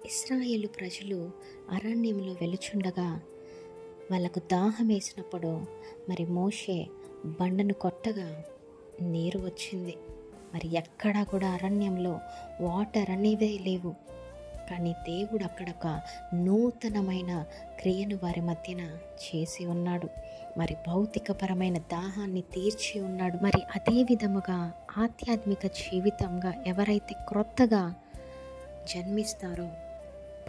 ఇశ్రాయేలు ప్రజలు అరణ్యంలో వెలుచుండగా వాళ్ళకు దాహం వేసినప్పుడు మరి మోషే బండను కొట్టగా నీరు వచ్చింది. మరి ఎక్కడా కూడా అరణ్యంలో వాటర్ అనేవే లేవు. కానీ దేవుడు అక్కడ ఒక నూతనమైన క్రియను వారి మధ్యన చేసి ఉన్నాడు. మరి భౌతికపరమైన దాహాన్ని తీర్చి ఉన్నాడు. మరి అదే విధముగా ఆధ్యాత్మిక జీవితంగా ఎవరైతే క్రొత్తగా జన్మిస్తారో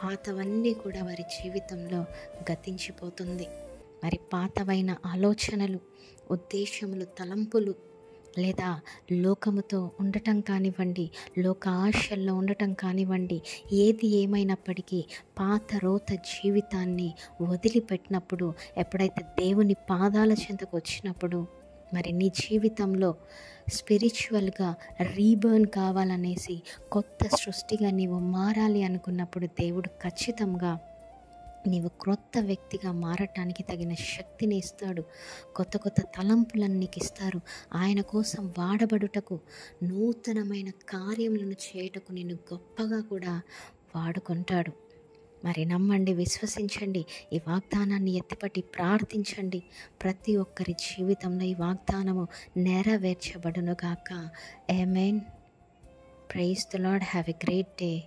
పాతవన్నీ కూడా వారి జీవితంలో గతించిపోతుంది. మరి పాతవైన ఆలోచనలు, ఉద్దేశములు, తలంపులు లేదా లోకముతో ఉండటం కానివ్వండి, లోక ఆశల్లో ఉండటం కానివ్వండి, ఏది ఏమైనప్పటికీ పాత రోత జీవితాన్ని వదిలిపెట్టినప్పుడు, ఎప్పుడైతే దేవుని పాదాల చెంతకు వచ్చినప్పుడు మరి నీ జీవితంలో స్పిరిచువల్గా రీబర్న్ కావాలనేసి కొత్త సృష్టిగా నీవు మారాలి అనుకున్నప్పుడు దేవుడు ఖచ్చితంగా నీవు క్రొత్త వ్యక్తిగా మారటానికి తగిన శక్తిని ఇస్తాడు. కొత్త కొత్త తలంపులను నీకు ఇస్తారు. ఆయన కోసం వాడబడుటకు, నూతనమైన కార్యములను చేయుటకు నిన్ను గొప్పగా కూడా వాడుకుంటాడు. మరి నమ్మండి, విశ్వసించండి, ఈ వాగ్దానాన్ని ఎత్తిపట్టి ప్రార్థించండి. ప్రతి ఒక్కరి జీవితంలో ఈ వాగ్దానము నెరవేర్చబడునుగాక. Amen. Praise the Lord. Have a great day.